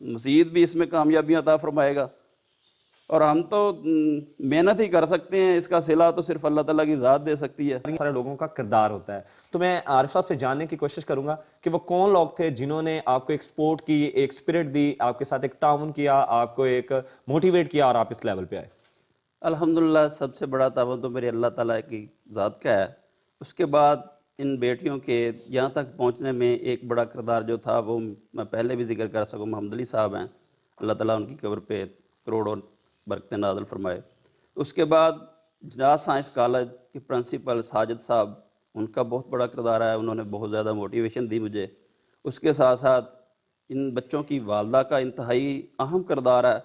مزید بھی اس میں کامیابیاں عطا فرمائے گا. اور ہم تو محنت ہی کر سکتے ہیں، اس کا صلہ تو صرف اللہ تعالیٰ کی ذات دے سکتی ہے. سارے لوگوں کا کردار ہوتا ہے. تو میں عارف صاحب سے جاننے کی کوشش کروں گا کہ وہ کون لوگ تھے جنہوں نے آپ کو ایک سپورٹ کی، ایک اسپرٹ دی، آپ کے ساتھ ایک تعاون کیا، آپ کو ایک موٹیویٹ کیا اور آپ اس لیول پہ آئے. الحمدللہ سب سے بڑا تعاون تو میرے اللہ تعالیٰ کی ذات کا ہے. اس کے بعد ان بیٹیوں کے یہاں تک پہنچنے میں ایک بڑا کردار جو تھا وہ میں پہلے بھی ذکر کر سکوں، محمد علی صاحب ہیں. اللہ تعالیٰ ان کی قبر پہ کروڑوں برکتیں نازل فرمائے. اس کے بعد جناح سائنس کالج کے پرنسپل ساجد صاحب، ان کا بہت بڑا کردار ہے. انہوں نے بہت زیادہ موٹیویشن دی مجھے. اس کے ساتھ ساتھ ان بچوں کی والدہ کا انتہائی اہم کردار ہے،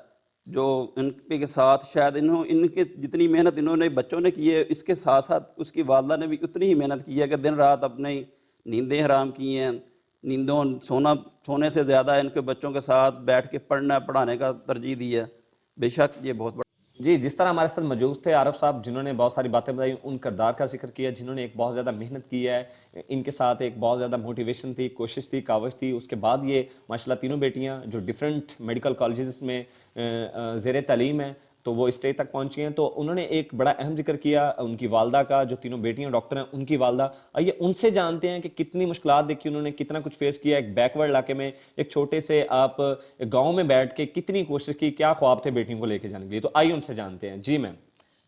جو ان کے ساتھ شاید ان کے جتنی محنت انہوں نے بچوں نے کی ہے، اس کے ساتھ ساتھ اس کی والدہ نے بھی اتنی ہی محنت کی ہے کہ دن رات اپنی نیندیں حرام کی ہیں. سونے سے زیادہ ان کے بچوں کے ساتھ بیٹھ کے پڑھانے کا ترجیح دی ہے. بے شک یہ بہت بڑا. جی، جس طرح ہمارے ساتھ موجود تھے عارف صاحب، جنہوں نے بہت ساری باتیں بتائی، ان کردار کا ذکر کیا جنہوں نے ایک بہت زیادہ محنت کی ہے. ان کے ساتھ ایک بہت زیادہ موٹیویشن تھی، کوشش تھی، کاوش تھی. اس کے بعد یہ ماشاءاللہ تینوں بیٹیاں جو ڈیفرنٹ میڈیکل کالجز میں زیر تعلیم ہیں، تو وہ اسٹیج تک پہنچی ہیں. تو انہوں نے ایک بڑا اہم ذکر کیا ان کی والدہ کا، جو تینوں بیٹیاں ڈاکٹر ہیں ان کی والدہ. آئیے ان سے جانتے ہیں کہ کتنی مشکلات دیکھی انہوں نے، کتنا کچھ فیس کیا ایک بیکورڈ علاقے میں، ایک چھوٹے سے آپ گاؤں میں بیٹھ کے کتنی کوشش کی، کیا خواب تھے بیٹیوں کو لے کے جانے کے لیے. تو آئیے ان سے جانتے ہیں. جی میم.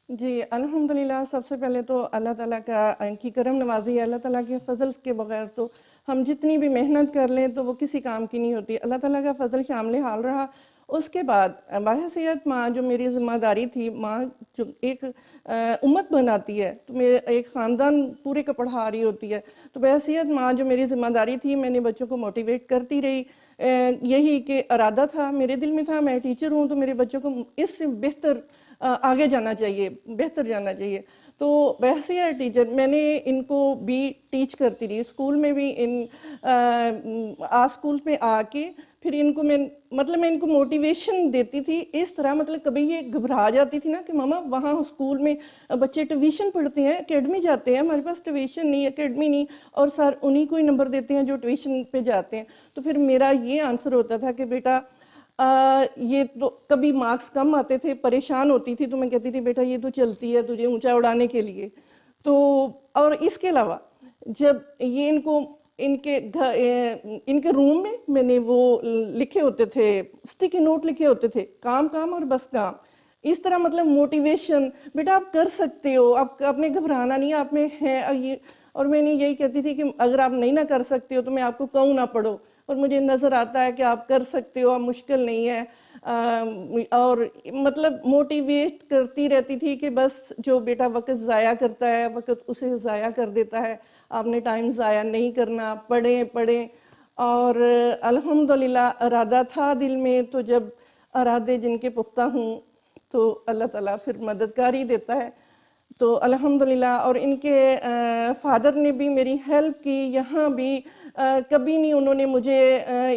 جی الحمدللہ سب سے پہلے تو اللہ تعالیٰ کا ان کی کرم نوازی ہے. اللہ تعالیٰ کے فضل کے بغیر تو ہم جتنی بھی محنت کر لیں تو وہ کسی کام کی نہیں ہوتی. اللہ تعالیٰ کا فضل شامل حال رہا. اس کے بعد بحیثیت ماں جو میری ذمہ داری تھی، ماں جو ایک امت بناتی ہے تو میرے ایک خاندان پورے کا پڑھا رہی ہوتی ہے، تو بحیثیت ماں جو میری ذمہ داری تھی، میں نے بچوں کو موٹیویٹ کرتی رہی. یہی کہ ارادہ تھا میرے دل میں تھا، میں ٹیچر ہوں تو میرے بچوں کو اس سے بہتر آگے جانا چاہیے، بہتر جانا چاہیے. تو بحیثیت ٹیچر میں نے ان کو بھی ٹیچ کرتی رہی. اسکول میں بھی اسکول میں آ کے پھر ان کو میں ان کو موٹیویشن دیتی تھی اس طرح. کبھی یہ گھبرا جاتی تھی نا کہ ماما وہاں اسکول میں بچے ٹیویشن پڑھتے ہیں، اکیڈمی جاتے ہیں، ہمارے پاس ٹیویشن نہیں، اکیڈمی نہیں، اور سر انہی کو ہی نمبر دیتے ہیں جو ٹیویشن پہ جاتے ہیں. تو پھر میرا یہ آنسر ہوتا تھا کہ بیٹا یہ تو کبھی مارکس کم آتے تھے، پریشان ہوتی تھی تو میں کہتی تھی بیٹا یہ تو چلتی ہے تجھے اونچا اڑانے کے لیے. تو اور اس کے علاوہ جب یہ ان کے روم میں نے وہ لکھے ہوتے تھے، اسٹیکی نوٹ لکھے ہوتے تھے، کام کام اور بس کام. اس طرح موٹیویشن، بیٹا آپ کر سکتے ہو، آپ نے گھبرانا نہیں، آپ میں ہے یہ. اور میں نے یہی کہتی تھی کہ اگر آپ نہیں نہ کر سکتے ہو تو میں آپ کو کہوں نہ پڑھو، اور مجھے نظر آتا ہے کہ آپ کر سکتے ہو، آپ مشکل نہیں ہے. اور موٹیویٹ کرتی رہتی تھی کہ بس جو بیٹا وقت ضائع کرتا ہے وقت اسے ضائع کر دیتا ہے، آپ نے ٹائم ضائع نہیں کرنا، پڑھیں. اور الحمدللہ ارادہ تھا دل میں، تو جب ارادے جن کے پختہ ہوں تو اللہ تعالیٰ پھر مددگار ہی دیتا ہے. تو الحمدللہ. اور ان کے فادر نے بھی میری ہیلپ کی. یہاں بھی کبھی نہیں انہوں نے مجھے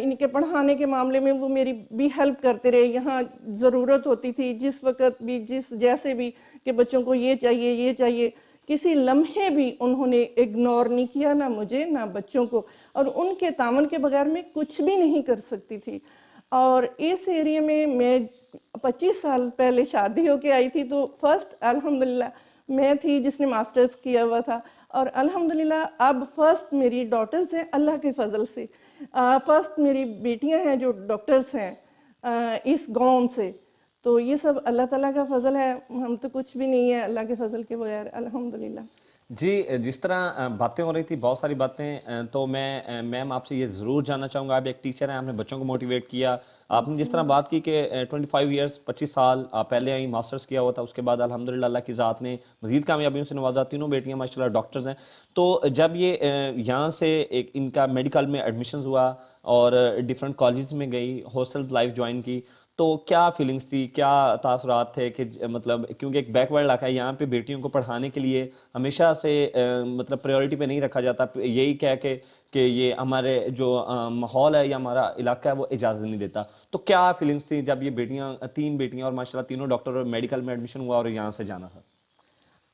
ان کے پڑھانے کے معاملے میں وہ میری بھی ہیلپ کرتے رہے. یہاں ضرورت ہوتی تھی جس وقت بھی جیسے بھی کہ بچوں کو یہ چاہیے، کسی لمحے بھی انہوں نے اگنور نہیں کیا، نہ مجھے نہ بچوں کو. اور ان کے تعاون کے بغیر میں کچھ بھی نہیں کر سکتی تھی. اور اس ایریے میں 25 سال پہلے شادی ہو کے آئی تھی، تو فرسٹ الحمدللہ میں تھی جس نے ماسٹرز کیا ہوا تھا. اور الحمدللہ اب فرسٹ میری ڈاٹرز ہیں اللہ کے فضل سے. فرسٹ میری بیٹیاں ہیں جو ڈاکٹرز ہیں اس گاؤں سے. تو یہ سب اللہ تعالیٰ کا فضل ہے، ہم تو کچھ بھی نہیں ہے اللہ کے فضل کے بغیر الحمدللہ. جی، جس طرح باتیں ہو رہی تھی، بہت ساری باتیں، تو میں میم آپ سے یہ ضرور جاننا چاہوں گا، آپ ایک ٹیچر ہیں، آپ نے بچوں کو موٹیویٹ کیا. آپ نے جس طرح بات کی کہ 25 ایئرس 25 سال آپ پہلے آئیں، ماسٹرز کیا ہوا تھا، اس کے بعد الحمدللہ اللہ کی ذات نے مزید کامیابیوں سے نوازا. تینوں بیٹیاں ماشاءاللہ ڈاکٹرز ہیں. تو جب یہ یہاں سے ایک ان کا میڈیکل میں ایڈمیشنز ہوا اور ڈیفرنٹ کالجز میں گئی، ہاسٹل لائف جوائن کی، تو کیا فیلنگز تھی، کیا تاثرات تھے کہ کیونکہ ایک بیک ورڈ علاقہ ہے، یہاں پہ بیٹیوں کو پڑھانے کے لیے ہمیشہ سے پریورٹی پہ نہیں رکھا جاتا، یہی کہہ کے کہ یہ ہمارے جو ماحول ہے یا ہمارا علاقہ ہے وہ اجازت نہیں دیتا. تو کیا فیلنگز تھی جب یہ بیٹیاں، 3 بیٹیاں اور ماشاءاللہ تینوں ڈاکٹر اور میڈیکل میں ایڈمیشن ہوا اور یہاں سے جانا تھا؟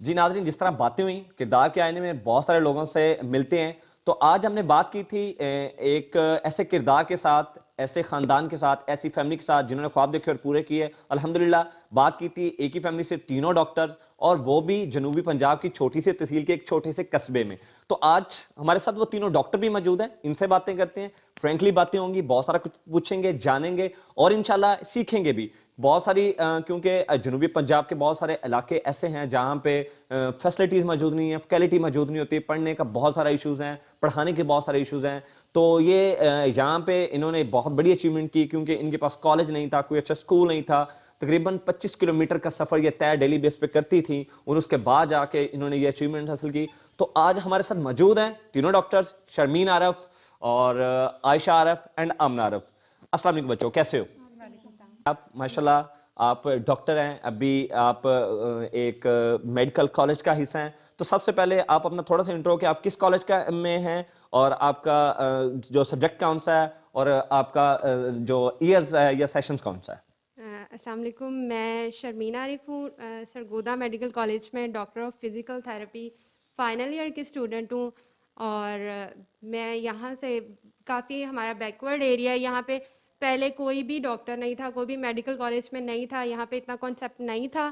جی ناظرین، جس طرح باتیں ہوئیں کردار کے آئینے میں بہت سارے لوگوں سے ملتے ہیں، تو آج ہم نے بات کی تھی ایک ایسے کردار کے ساتھ، ایسے خاندان کے ساتھ، ایسی فیملی کے ساتھ جنہوں نے خواب دیکھے اور پورے کیے. الحمدللہ بات کی تھی ایک ہی فیملی سے تینوں ڈاکٹرز، اور وہ بھی جنوبی پنجاب کی چھوٹی سی تحصیل کے ایک چھوٹے سے قصبے میں. تو آج ہمارے ساتھ وہ تینوں ڈاکٹر بھی موجود ہیں، ان سے باتیں کرتے ہیں، فرینکلی باتیں ہوں گی، بہت سارا کچھ پوچھیں گے، جانیں گے اور انشاءاللہ سیکھیں گے بھی بہت ساری. کیونکہ جنوبی پنجاب کے بہت سارے علاقے ایسے ہیں جہاں پہ فیسلٹیز موجود نہیں ہیں، فیکلٹی موجود نہیں ہوتی، پڑھنے کا بہت سارا ایشوز ہیں، پڑھانے کے بہت سارے ایشوز ہیں. تو یہ یہاں پہ انہوں نے بہت بڑی اچیومنٹ کی، کیونکہ ان کے پاس کالج نہیں تھا، کوئی اچھا اسکول نہیں تھا. تقریباً 25 کلومیٹر کا سفر یہ طے ڈیلی بیس پہ کرتی تھیں، اور اس کے بعد جا کے انہوں نے یہ اچیومنٹ حاصل کی. تو آج ہمارے ساتھ موجود ہیں تینوں ڈاکٹرز، شرمین عارف اور عائشہ عارف اینڈ آمنہ عارف. السلام علیکم بچوں، کیسے ہو آپ؟ ماشاءاللہ آپ ڈاکٹر ہیں، ابھی آپ ایک میڈیکل کالج کا حصہ ہیں. تو سب سے پہلے آپ اپنا تھوڑا سا انٹرو کہ آپ کس کالج کا میں ہیں، اور آپ کا جو سبجیکٹ کون سا ہے، اور آپ کا جو ایئرز ہے یا سیشنز کون سا ہے. السلام علیکم، میں شرمین عارف ہوں، سرگودا میڈیکل کالج میں doctor of physical therapy final year کی اسٹوڈنٹ ہوں. اور میں یہاں سے کافی، ہمارا بیکورڈ ایریا ہے، یہاں پہ پہلے کوئی بھی ڈاکٹر نہیں تھا، کوئی بھی میڈیکل کالج میں نہیں تھا، یہاں پہ اتنا کانسیپٹ نہیں تھا.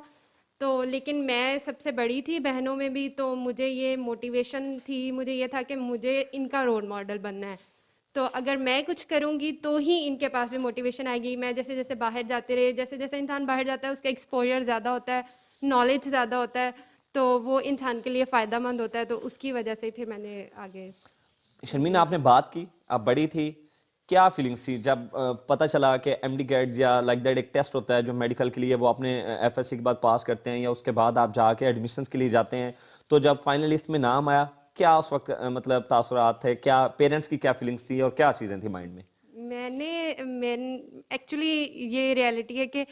تو لیکن میں سب سے بڑی تھی بہنوں میں بھی، تو مجھے یہ موٹیویشن تھی، مجھے یہ تھا کہ مجھے ان کا رول ماڈل بننا ہے. تو اگر میں کچھ کروں گی تو ہی ان کے پاس بھی موٹیویشن آئے گی. میں جیسے جیسے باہر جاتے رہے، جیسے جیسے انسان باہر جاتا ہے اس کا ایکسپوجر زیادہ ہوتا ہے، نالج زیادہ ہوتا ہے، تو وہ انسان کے لیے فائدہ مند ہوتا ہے. تو اس کی وجہ سے پھر میں نے آگے. شرمین آپ نے بات کی، آپ بڑی تھی، کیا فیلنگس تھی جب پتہ چلا کہ ایم ڈی گیٹ یا لائک دیٹ ایک ٹیسٹ ہوتا ہے جو میڈیکل کے لیے وہ اپنے ایف ایس سی کے بعد پاس کرتے ہیں، یا اس کے بعد آپ جا کے ایڈمیشنس کے لیے جاتے ہیں، تو جب فائنل لسٹ میں نام آیا، کیا اس وقت مطلب تاثرات تھے، کیا پیرنٹس کی کیا فیلنگس تھی اور کیا چیزیں تھیں مائنڈ میں؟ میں ایکچولی یہ ریئلٹی ہے کہ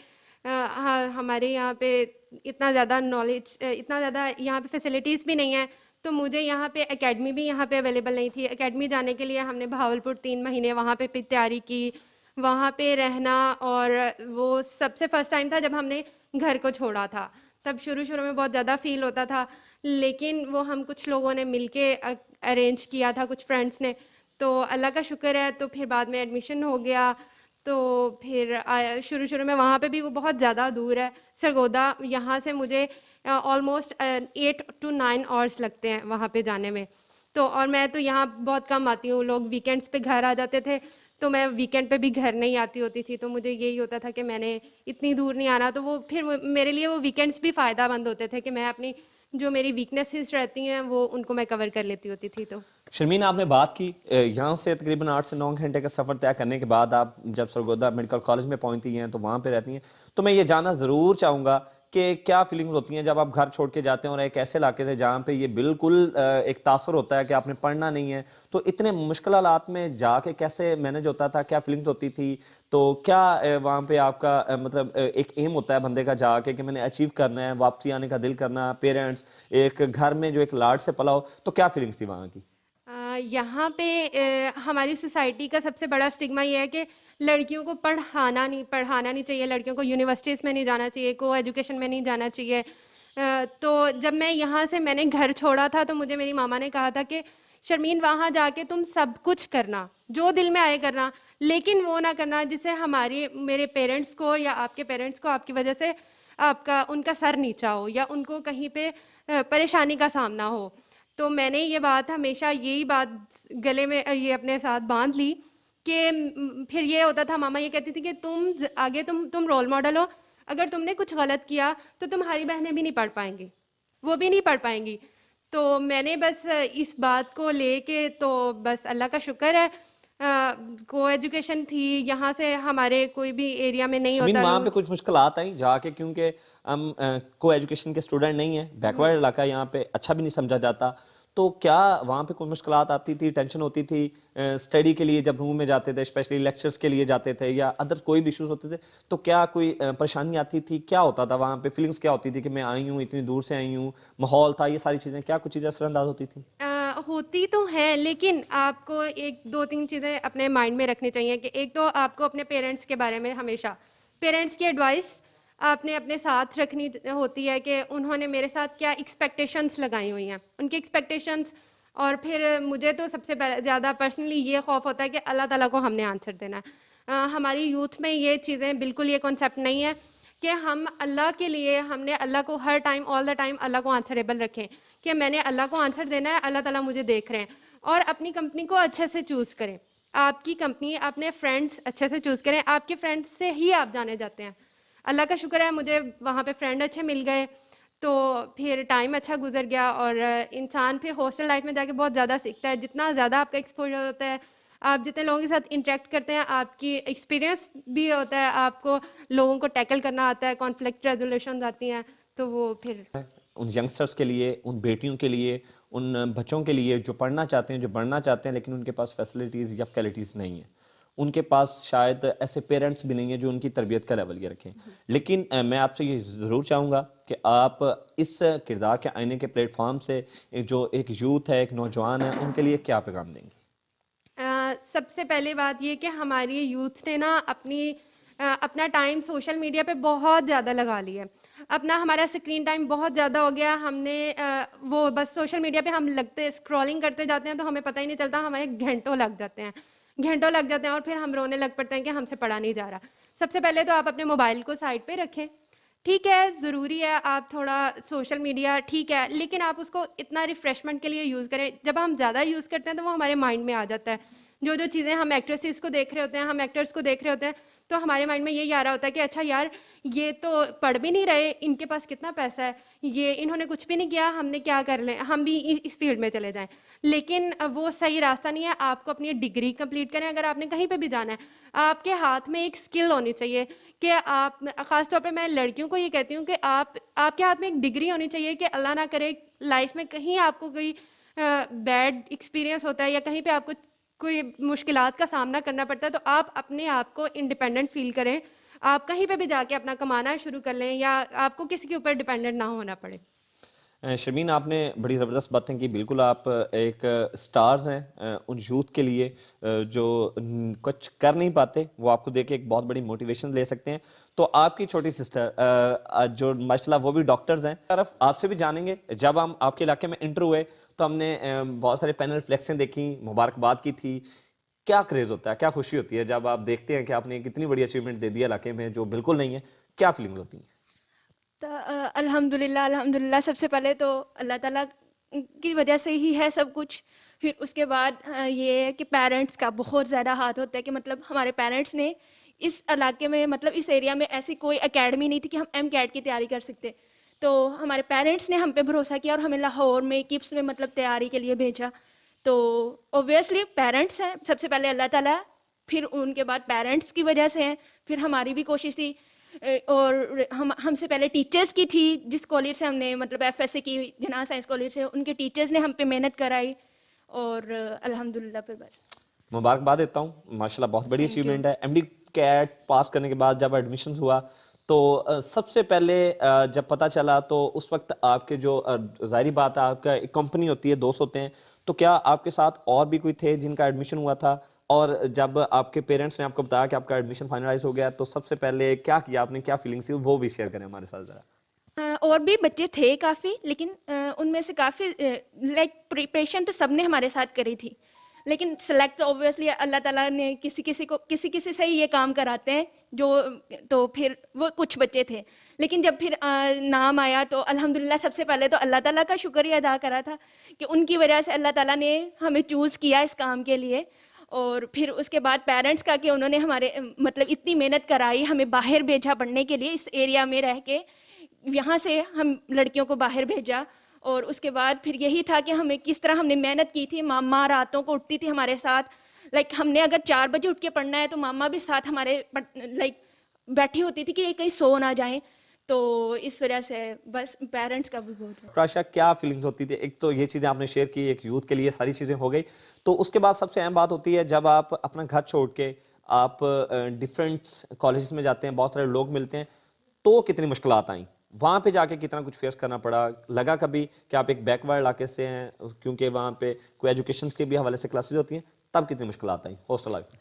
ہمارے یہاں پہ اتنا زیادہ نالج، اتنا زیادہ یہاں پہ فیسلٹیز بھی نہیں ہیں. تو مجھے یہاں پہ اکیڈمی بھی یہاں پہ اویلیبل نہیں تھی. اکیڈمی جانے کے لیے ہم نے بہاولپور 3 مہینے وہاں پہ تیاری کی، وہاں پہ رہنا. اور وہ سب سے فرسٹ ٹائم تھا جب ہم نے گھر کو چھوڑا تھا. تب شروع میں بہت زیادہ فیل ہوتا تھا، لیکن وہ ہم کچھ لوگوں نے مل کے ارینج کیا تھا، کچھ فرینڈس نے. تو اللہ کا شکر ہے، تو پھر بعد میں ایڈمیشن ہو گیا. تو پھر شروع میں وہاں پہ بھی وہ بہت زیادہ دور ہے سرگودا. یہاں سے مجھے آلموسٹ 8 to 9 آورس لگتے ہیں وہاں پہ جانے میں. تو اور میں تو یہاں بہت کم آتی ہوں، لوگ ویکینڈس پہ گھر آ جاتے تھے، تو میں ویکینڈ پہ بھی گھر نہیں آتی ہوتی تھی. تو مجھے یہی ہوتا تھا کہ میں نے اتنی دور نہیں آنا. تو وہ پھر میرے لیے وہ ویکینڈس بھی فائدہ مند ہوتے تھے کہ میں اپنی جو میری ویکنیسز رہتی ہیں وہ ان کو میں کور کر لیتی ہوتی تھی. تو شرمین آپ نے بات کی یہاں سے تقریباً 8 سے 9 گھنٹے کا سفر طے کرنے کے بعد آپ جب سرگودا میڈیکل کالج میں پہنچتی ہیں تو وہاں پہ رہتی ہیں. تو میں یہ جاننا ضرور چاہوں گا کہ کیا فیلنگز ہوتی ہیں جب آپ گھر چھوڑ کے جاتے ہیں اور ایک ایسے علاقے سے جہاں پہ یہ بالکل ایک تاثر ہوتا ہے کہ آپ نے پڑھنا نہیں ہے. تو اتنے مشکل حالات میں جا کے کیسے مینج ہوتا تھا، کیا فیلنگز ہوتی تھی؟ تو کیا وہاں پہ آپ کا مطلب ایک ایم ہوتا ہے بندے کا جا کے کہ میں نے اچیو کرنا ہے، واپسی آنے کا دل کرنا، پیرنٹس ایک گھر میں جو ایک لاڈ سے پلا ہو، تو کیا فیلنگز تھی وہاں کی؟ یہاں پہ ہماری سوسائٹی کا سب سے بڑا اسٹگما یہ ہے کہ لڑکیوں کو پڑھانا نہیں چاہیے، لڑکیوں کو یونیورسٹیز میں نہیں جانا چاہیے، کو ایجوکیشن میں نہیں جانا چاہیے. تو جب میں یہاں سے میں نے گھر چھوڑا تھا تو مجھے میری ماما نے کہا تھا کہ شرمین وہاں جا کے تم سب کچھ کرنا، جو دل میں آئے کرنا، لیکن وہ نہ کرنا جس سے میرے پیرنٹس کو یا آپ کے پیرنٹس کو آپ کی وجہ سے ان کا سر نیچا ہو یا ان کو کہیں پہ پریشانی کا سامنا ہو. تو میں نے یہ بات ہمیشہ یہی بات گلے میں یہ اپنے ساتھ باندھ لی کہ پھر یہ ہوتا تھا، ماما یہ کہتی تھی کہ تم آگے تم رول ماڈل ہو، اگر تم نے کچھ غلط کیا تو تمہاری بہنیں بھی نہیں پڑھ پائیں گی، وہ بھی نہیں پڑھ پائیں گی. تو میں نے بس اس بات کو لے کے، تو بس اللہ کا شکر ہے کو ایجوکیشن تھی. یہاں سے ہمارے کوئی بھی ایریا میں نہیں شمین ہوتا. وہاں پہ کچھ مشکلات آئیں جا کے، کیونکہ ہم کو ایجوکیشن کے اسٹوڈنٹ نہیں ہیں، بیکورڈ علاقہ یہاں پہ اچھا بھی نہیں سمجھا جاتا. تو کیا وہاں پہ کوئی مشکلات آتی تھی، ٹینشن ہوتی تھی اسٹڈی کے لیے جب روم میں جاتے تھے، اسپیشلی لیکچرز کے لیے جاتے تھے، یا ادر کوئی بھی ایشوز ہوتے تھے؟ تو کیا کوئی پریشانی آتی تھی؟ کیا ہوتا تھا وہاں پہ؟ فیلنگس کیا ہوتی تھی کہ میں آئی ہوں، اتنی دور سے آئی ہوں، ماحول تھا، یہ ساری چیزیں، کیا کچھ چیزیں اثر انداز ہوتی تھیں؟ ہوتی تو ہیں، لیکن آپ کو 1-2-3 چیزیں اپنے مائنڈ میں رکھنی چاہیے. کہ ایک تو آپ کو اپنے پیرنٹس کے بارے میں ہمیشہ پیرنٹس کی ایڈوائس آپ نے اپنے ساتھ رکھنی ہوتی ہے کہ انہوں نے میرے ساتھ کیا ایکسپیکٹیشنس لگائی ہوئی ہیں، ان کی ایکسپیکٹیشنس. اور پھر مجھے تو سب سے زیادہ پرسنلی یہ خوف ہوتا ہے کہ اللہ تعالیٰ کو ہم نے آنسر دینا ہے. ہماری یوتھ میں یہ چیزیں بالکل یہ کانسیپٹ نہیں ہے کہ ہم اللہ کے لیے ہم نے اللہ کو ہر ٹائم آل دا ٹائم اللہ کو آنسریبل رکھیں کہ میں نے اللہ کو آنسر دینا ہے، اللہ تعالیٰ مجھے دیکھ رہے ہیں. اور اپنی کمپنی کو اچھے سے چوز کریں. آپ کی کمپنی اپنے فرینڈس اچھے سے چوز کریں، آپ کے فرینڈس سے ہی آپ جانے جاتے ہیں. اللہ کا شکر ہے مجھے وہاں پہ فرینڈ اچھے مل گئے، تو پھر ٹائم اچھا گزر گیا. اور انسان پھر ہاسٹل لائف میں جا کے بہت زیادہ سیکھتا ہے. جتنا زیادہ آپ کا ایکسپوجر ہوتا ہے، آپ جتنے لوگوں کے ساتھ انٹریکٹ کرتے ہیں، آپ کی ایکسپیرینس بھی ہوتا ہے، آپ کو لوگوں کو ٹیکل کرنا آتا ہے، کانفلکٹ ریزولوشنز آتی ہیں، تو وہ پھر ان ینگسٹرس کے لیے، ان بیٹیوں کے لیے، ان بچوں کے لیے جو پڑھنا چاہتے ہیں، جو بڑھنا چاہتے ہیں لیکن ان کے پاس فیسلٹیز یا فیکلٹیز نہیں ہیں، ان کے پاس شاید ایسے پیرنٹس بھی نہیں ہیں جو ان کی تربیت کا لیول یہ رکھیں. لیکن میں آپ سے یہ ضرور چاہوں گا کہ آپ اس کردار کے آئینے کے پلیٹ فارم سے جو ایک یوتھ ہے، ایک نوجوان ہے، ان کے لیے کیا پیغام دیں گے؟ سب سے پہلے بات یہ کہ ہماری یوتھ نے نا اپنا ٹائم سوشل میڈیا پہ بہت زیادہ لگا لیا ہے. ہمارا اسکرین ٹائم بہت زیادہ ہو گیا. ہم نے وہ بس سوشل میڈیا پہ ہم اسکرولنگ کرتے جاتے ہیں تو ہمیں پتہ ہی نہیں چلتا، ہمارے گھنٹوں لگ جاتے ہیں اور پھر ہم رونے لگ پڑتے ہیں کہ ہم سے پڑھا نہیں جا رہا. سب سے پہلے تو آپ اپنے موبائل کو سائڈ پہ رکھیں. ٹھیک ہے، ضروری ہے آپ تھوڑا سوشل میڈیا ٹھیک ہے، لیکن آپ اس کو اتنا ریفریشمنٹ کے لیے یوز کریں. جب ہم زیادہ یوز کرتے ہیں تو وہ ہمارے مائنڈ میں آ جاتا ہے. جو چیزیں ہم ایکٹریسز کو دیکھ رہے ہوتے ہیں، ہم ایکٹرز کو دیکھ رہے ہوتے ہیں، تو ہمارے مائنڈ میں یہی آ رہا ہوتا ہے کہ اچھا یار، یہ تو پڑھ بھی نہیں رہے، ان کے پاس کتنا پیسہ ہے، انہوں نے کچھ بھی نہیں کیا، ہم نے کیا کر لیں، ہم بھی اس فیلڈ میں چلے جائیں. لیکن وہ صحیح راستہ نہیں ہے. آپ کو اپنی ڈگری کمپلیٹ کریں. اگر آپ نے کہیں پہ بھی جانا ہے، آپ کے ہاتھ میں ایک اسکل ہونی چاہیے کہ آپ، خاص طور پہ میں لڑکیوں کو یہ کہتی ہوں کہ آپ کے ہاتھ میں ایک ڈگری ہونی چاہیے کہ اللہ نہ کرے لائف میں کہیں آپ کو کوئی بیڈ ایکسپیرینس ہوتا ہے یا کہیں پہ آپ کو کوئی مشکلات کا سامنا کرنا پڑتا ہے، تو آپ اپنے آپ کو انڈیپینڈنٹ فیل کریں. آپ کہیں پہ بھی جا کے اپنا کمانا شروع کر لیں یا آپ کو کسی کے اوپر ڈیپینڈنٹ نہ ہونا پڑے. شرمین، آپ نے بڑی زبردست باتیں کی. بالکل آپ ایک سٹارز ہیں ان یوتھ کے لیے جو کچھ کر نہیں پاتے، وہ آپ کو دیکھ کے ایک بہت بڑی موٹیویشن لے سکتے ہیں. تو آپ کی چھوٹی سسٹر جو ماشاء اللہ وہ بھی ڈاکٹرز ہیں، طرف آپ سے بھی جانیں گے. جب ہم آپ کے علاقے میں انٹر ہوئے تو ہم نے بہت سارے پینل فلیکسیں دیکھیں، مبارکباد کی تھی. کیا کریز ہوتا ہے، کیا خوشی ہوتی ہے جب آپ دیکھتے ہیں کہ آپ نے ایک اتنی بڑی اچیومنٹ دے دی علاقے میں جو بالکل نہیں ہے؟ کیا فیلنگز ہوتی ہیں؟ تو الحمدللہ سب سے پہلے تو اللہ تعالیٰ کی وجہ سے ہی ہے سب کچھ. پھر اس کے بعد یہ ہے کہ پیرنٹس کا بہت زیادہ ہاتھ ہوتا ہے کہ مطلب ہمارے پیرنٹس نے اس علاقے میں، مطلب اس ایریا میں ایسی کوئی اکیڈمی نہیں تھی کہ ہم ایم کیٹ کی تیاری کر سکتے. تو ہمارے پیرنٹس نے ہم پہ بھروسہ کیا اور ہمیں لاہور میں کپس میں مطلب تیاری کے لیے بھیجا. تو اوبویسلی پیرنٹس ہیں سب سے پہلے، اللہ تعالیٰ، پھر ان کے بعد پیرنٹس کی وجہ سے ہیں، پھر ہماری بھی کوشش تھی. اور ہم سے پہلے ٹیچرز کی تھی، جس کالج سے ہم نے مطلب ایف ایس سی کی، جناح سائنس کالج سے، ان کے ٹیچرز نے ہم پہ محنت کرائی. اور الحمدللہ پھر بس مبارکباد دیتا ہوں، ماشاءاللہ بہت بڑی اچیومنٹ ہے. ایم ڈی کیٹ پاس کرنے کے بعد جب ایڈمیشنز ہوا تو سب سے پہلے جب پتہ چلا تو اس وقت آپ کے جو ظاہری بات ہے، آپ کا ایک کمپنی ہوتی ہے، دوست ہوتے ہیں، تو کیا آپ کے ساتھ اور بھی کوئی تھے جن کا ایڈمیشن ہوا تھا؟ اور جب آپ کے پیرنٹس نے آپ کو بتایا کہ آپ کا ایڈمیشن فائنلائز ہو گیا تو سب سے پہلے کیا کیا آپ نے، کیا فیلنگس تھی، وہ بھی شیئر کریں ہمارے ساتھ ذرا. اور بھی بچے تھے کافی، لیکن ان میں سے کافی لائک پریپریشن تو سب نے ہمارے ساتھ کری تھی، لیکن سلیکٹ تو اوبویسلی اللہ تعالیٰ نے کسی سے ہی یہ کام کراتے ہیں جو. تو پھر وہ کچھ بچے تھے، لیکن جب پھر نام آیا تو الحمدللہ سب سے پہلے تو اللہ تعالیٰ کا شکریہ ادا کرا تھا کہ ان کی وجہ سے اللہ تعالیٰ نے ہمیں چوز کیا اس کام کے لیے. اور پھر اس کے بعد پیرنٹس کا کہ انہوں نے ہمارے مطلب اتنی محنت کرائی، ہمیں باہر بھیجا پڑھنے کے لیے، اس ایریا میں رہ کے یہاں سے ہم لڑکیوں کو باہر بھیجا. اور اس کے بعد پھر یہی تھا کہ ہمیں کس طرح ہم نے محنت کی تھی. ماما راتوں کو اٹھتی تھی ہمارے ساتھ، لائک ہم نے اگر 4 بجے اٹھ کے پڑھنا ہے تو ماما بھی ساتھ ہمارے لائک بیٹھی ہوتی تھی کہ یہ کہیں سو نہ جائیں. تو اس وجہ سے بس پیرنٹس کا بھی بہت ہے. راشا، کیا فیلنگز ہوتی تھی؟ ایک تو یہ چیزیں آپ نے شیئر کی، ایک یوتھ کے لیے ساری چیزیں ہو گئی، تو اس کے بعد سب سے اہم بات ہوتی ہے جب آپ اپنا گھر چھوڑ کے آپ ڈیفرنٹ کالجز میں جاتے ہیں، بہت سارے لوگ ملتے ہیں، تو کتنی مشکلات آئیں وہاں پہ جا کے، کتنا کچھ فیس کرنا پڑا؟ لگا کبھی کہ آپ ایک بیک ورڈ علاقے سے ہیں، کیونکہ وہاں پہ کوئی ایجوکیشن کے بھی حوالے سے کلاسز ہوتی ہیں، تب کتنی مشکلات آئیں ہاسٹل لائف میں؟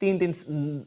3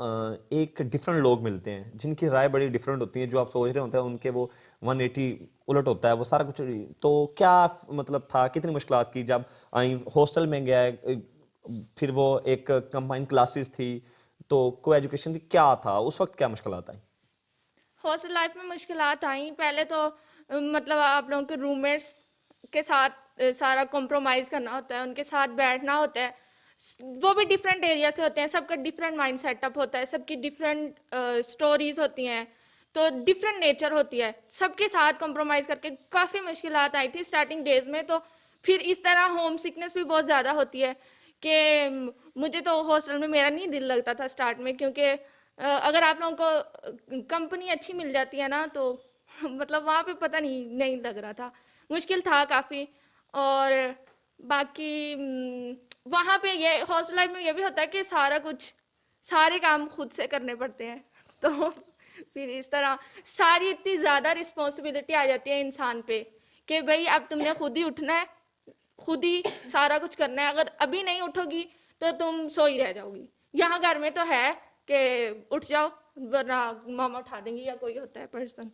ایک ڈفرینٹ لوگ ملتے ہیں جن کی رائے بڑی ڈفرینٹ ہوتی ہیں, جو آپ سوچ رہے ہوتے ہیں ان کے وہ 180 الٹ ہوتا ہے وہ سارا کچھ. تو کیا مطلب تھا, کتنی مشکلات کی جب آئیں, ہاسٹل میں گیا, پھر وہ ایک کمبائن کلاسز تھی تو کو ایجوکیشن تھی, کیا تھا اس وقت, کیا مشکلات آئیں؟ ہاسٹل لائف میں مشکلات آئیں. پہلے تو مطلب آپ لوگوں کے روم میٹس کے ساتھ سارا کمپرومائز کرنا ہوتا ہے, ان کے ساتھ بیٹھنا ہوتا ہے. وہ بھی ڈفرینٹ ایریا سے ہوتے ہیں, سب کا ڈفرینٹ مائنڈ سیٹ اپ ہوتا ہے, سب کی ڈفرینٹ اسٹوریز ہوتی ہیں, تو ڈفرینٹ نیچر ہوتی ہے. سب کے ساتھ کمپرومائز کر کے کافی مشکلات آئی تھی اسٹارٹنگ ڈیز میں. تو پھر اس طرح ہوم سکنس بھی بہت زیادہ ہوتی ہے کہ مجھے تو ہاسٹل میں میرا نہیں دل لگتا تھا اسٹارٹ میں, کیونکہ اگر آپ لوگوں کو کمپنی اچھی مل جاتی ہے نا تو مطلب وہاں پہ پتہ نہیں لگ رہا تھا, مشکل تھا کافی. اور باقی وہاں پہ یہ ہاسٹل لائف میں یہ بھی ہوتا ہے کہ سارے کام خود سے کرنے پڑتے ہیں. تو پھر اس طرح ساری اتنی زیادہ رسپانسبلٹی آ جاتی ہے انسان پہ کہ بھائی اب تم نے خود ہی اٹھنا ہے, خود ہی سارا کچھ کرنا ہے. اگر ابھی نہیں اٹھو گی تو تم سوئی رہ جاؤ گی. یہاں گھر میں تو ہے کہ اٹھ جاؤ ورنہ ماما اٹھا دیں گی یا کوئی ہوتا ہے پرسن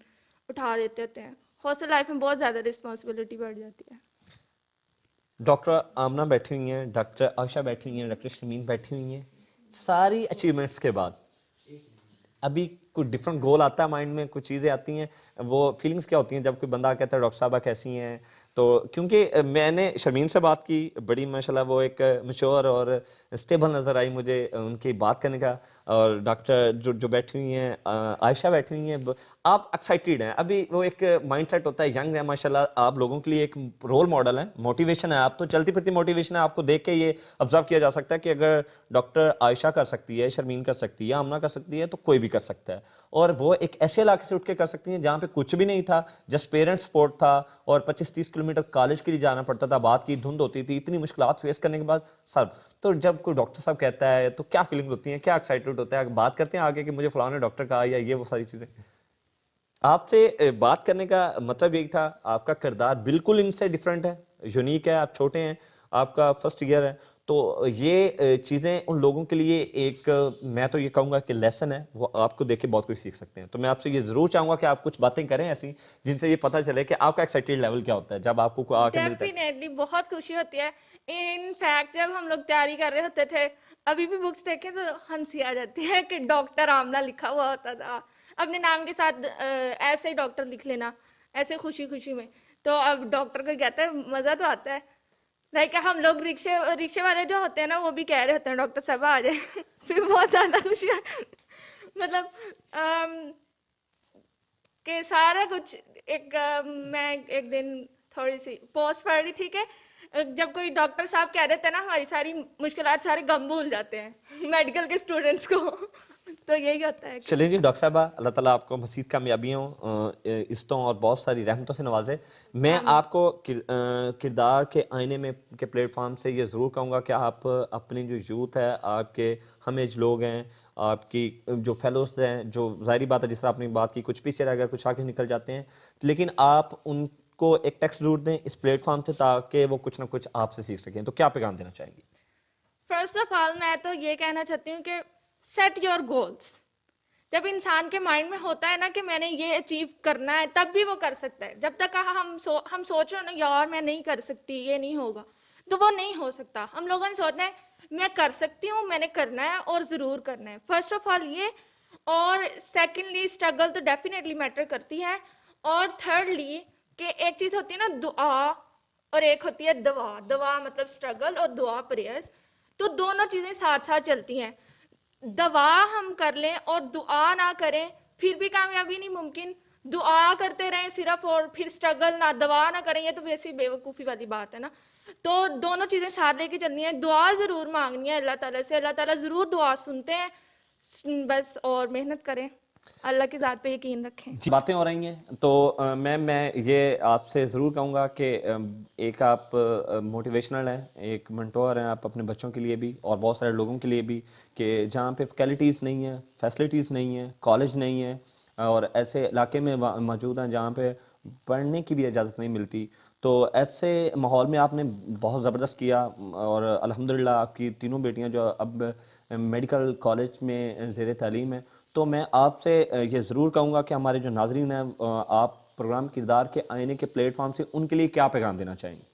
اٹھا دیتے ہوتے ہیں. ہاسٹل لائف میں بہت زیادہ رسپانسبلٹی بڑھ جاتی ہے. ڈاکٹر آمنہ بیٹھی ہوئی ہیں, ڈاکٹر عائشہ بیٹھی ہوئی ہیں, ڈاکٹر شمین بیٹھی ہوئی ہیں. ساری اچیومنٹس کے بعد ابھی کوئی ڈفرینٹ گول آتا ہے مائنڈ میں, کچھ چیزیں آتی ہیں, وہ فیلنگس کیا ہوتی ہیں جب کوئی بندہ کہتا ہے ڈاکٹر صاحبہ کیسی ہیں؟ تو کیونکہ میں نے شرمین سے بات کی, بڑی ماشاءاللہ وہ ایک میچور اور اسٹیبل نظر آئی مجھے ان کی بات کرنے کا. اور ڈاکٹر جو بیٹھی ہوئی ہیں, عائشہ بیٹھی ہوئی ہیں, آپ ایکسائٹیڈ ہیں. ابھی وہ ایک مائنڈ سیٹ ہوتا ہے, ینگ ہے ماشاءاللہ, آپ لوگوں کے لیے ایک رول ماڈل ہے, موٹیویشن ہے. آپ تو چلتی پھرتی موٹیویشن ہے, آپ کو دیکھ کے یہ آبزرو کیا جا سکتا ہے کہ اگر ڈاکٹر عائشہ کر سکتی ہے, شرمین کر سکتی ہے, آمنہ کر سکتی ہے, تو کوئی بھی کر سکتا ہے. اور وہ ایک ایسے علاقے سے اٹھ کے کر سکتی ہیں جہاں پہ کچھ بھی نہیں تھا, جسٹ پیرنٹ سپورٹ تھا, اور 25-30 کلومیٹر کالج کے لیے جانا پڑتا تھا, بات کی دھند ہوتی تھی, اتنی مشکلات فیس کرنے کے بعد سر. تو جب کوئی ڈاکٹر صاحب کہتا ہے تو کیا فیلنگ ہوتی ہیں, کیا ایکسائٹیڈ ہوتا ہے, بات کرتے ہیں آگے کہ مجھے فلاں نے ڈاکٹر کہا یا یہ وہ ساری چیزیں؟ آپ سے بات کرنے کا مطلب یہی تھا, آپ کا کردار بالکل ان سے ڈیفرنٹ ہے, یونیک ہے, آپ چھوٹے ہیں, آپ کا فرسٹ ایئر ہے, تو یہ چیزیں ان لوگوں کے لیے ایک, میں تو یہ کہوں گا کہ لیسن ہے, وہ آپ کو دیکھ کے بہت کچھ سیکھ سکتے ہیں. تو میں آپ سے یہ ضرور چاہوں گا کہ آپ کچھ باتیں کریں ایسی جن سے یہ پتہ چلے کہ آپ کا ایکسائٹیڈ لیول کیا ہوتا ہے جب آپ کو آ کے ملتا ہے. ڈیفینیٹلی بہت خوشی ہوتی ہے. ان فیکٹ جب ہم لوگ تیاری کر رہے ہوتے تھے, ابھی بھی بکس دیکھیں تو ہنسی آ جاتی ہے کہ ڈاکٹر آمنہ لکھا ہوا ہوتا تھا, اپنے نام کے ساتھ ایسے ہی ڈاکٹر لکھ لینا, ایسے خوشی خوشی میں. تو اب ڈاکٹر کو کہتا ہے مزہ تو آتا ہے. لائک ہم لوگ رکشے والے جو ہوتے ہیں نا, وہ بھی کہہ رہے ہوتے ہیں ڈاکٹر صاحب آ جائے. پھر بہت زیادہ خوشی مطلب کہ سارا کچھ ایک میں ایک دن تھوڑی سی پوسٹ پڑھ رہی تھی کہ جب کوئی ڈاکٹر صاحب کہہ دیتے ہیں نا ہماری ساری مشکلات, سارے غم بھول جاتے ہیں میڈیکل کے اسٹوڈنٹس کو. تو یہی ہوتا ہے. چلیں جی ڈاکٹر صاحبہ, اللہ تعالیٰ آپ کو مزید کامیابیوں, عزتوں اور بہت ساری رحمتوں سے نوازے. میں آپ کو کردار کے آئینے میں کے پلیٹ فارم سے یہ ضرور کہوں گا کہ آپ اپنی جو یوتھ ہے, آپ کے ہم ایج لوگ ہیں, آپ کی جو فیلوز ہیں, جو ظاہری بات ہے جس طرح آپ نے بات کی, کچھ پیچھے رہ گئے, کچھ آگے نکل جاتے ہیں, لیکن آپ ان کو ایک ٹیکسٹ ضرور دیں اس پلیٹ فارم سے تاکہ وہ کچھ نہ کچھ آپ سے سیکھ سکیں. تو کیا پیغام دینا چاہیں گی؟ فرسٹ آف آل میں تو یہ کہنا چاہتی ہوں کہ سیٹ یور گولس. جب انسان کے مائنڈ میں ہوتا ہے نا کہ میں نے یہ اچیو کرنا ہے, تب بھی وہ کر سکتا ہے. جب تک ہم سوچ رہے نا یار میں نہیں کر سکتی, یہ نہیں ہوگا, تو وہ نہیں ہو سکتا. ہم لوگوں نے سوچنا ہے میں کر سکتی ہوں, میں نے کرنا ہے اور ضرور کرنا ہے. فرسٹ آف آل یہ, اور سیکنڈلی اسٹرگل تو ڈیفینیٹلی میٹر کرتی ہے, اور تھرڈلی کہ ایک چیز ہوتی ہے نا دعا, اور ایک ہوتی ہے دوا. دوا مطلب اسٹرگل, اور دعا پریئرز, تو دونوں چیزیں ساتھ ساتھ چلتی ہیں. دوا ہم کر لیں اور دعا نہ کریں پھر بھی کامیابی نہیں ممکن. دعا کرتے رہیں صرف اور پھر اسٹرگل نہ, دعا نہ کریں, یہ تو ویسی بے وقوفی والی بات ہے نا. تو دونوں چیزیں ساتھ لے کے چلنی ہیں. دعا ضرور مانگنی ہے اللہ تعالیٰ سے, اللہ تعالیٰ ضرور دعا سنتے ہیں, بس اور محنت کریں, اللہ کی ذات پہ یقین رکھیں. باتیں ہو رہی ہیں تو میں یہ آپ سے ضرور کہوں گا کہ ایک آپ موٹیویشنل ہیں, ایک منٹور ہیں آپ اپنے بچوں کے لیے بھی اور بہت سارے لوگوں کے لیے بھی, کہ جہاں پہ فیکلٹیز نہیں ہیں, فیسلٹیز نہیں ہیں, کالج نہیں ہے, اور ایسے علاقے میں موجود ہیں جہاں پہ پڑھنے کی بھی اجازت نہیں ملتی. تو ایسے ماحول میں آپ نے بہت زبردست کیا اور الحمدللہ آپ کی تینوں بیٹیاں جو اب میڈیکل کالج میں زیر تعلیم ہیں. تو میں آپ سے یہ ضرور کہوں گا کہ ہمارے جو ناظرین ہیں آپ پروگرام کردار کے آئینے کے پلیٹ فارم سے ان کے لیے کیا پیغام دینا چاہیں گے؟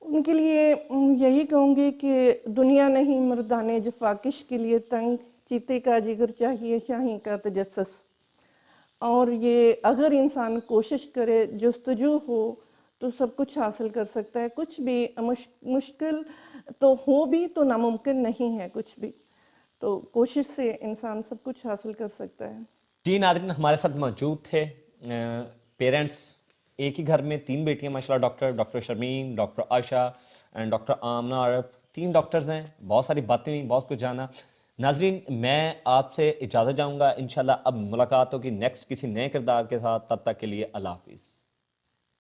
ان کے لیے یہی کہوں گی کہ دنیا نہیں مردان جفاکش کے لیے تنگ، چیتے کا جگر چاہیے شاہین کا تجسس. اور یہ اگر انسان کوشش کرے، جستجو ہو تو سب کچھ حاصل کر سکتا ہے. کچھ بھی مشکل تو ہو بھی تو ناممکن نہیں ہے کچھ بھی. تو کوشش سے انسان سب کچھ حاصل کر سکتا ہے. جی ناظرین، ہمارے ساتھ موجود تھے پیرنٹس. ایک ہی گھر میں 3 بیٹیاں ماشاء اللہ، doctor Sharmeen, doctor Ayesha and doctor Amna Arif. 3 doctors ہیں. بہت ساری باتیں ہوئی، بہت کچھ جانا. ناظرین، میں آپ سے اجازت جاؤں گا. انشاءاللہ اب ملاقات ہوگی نیکسٹ کسی نئے کردار کے ساتھ. تب تک کے لیے اللہ حافظ.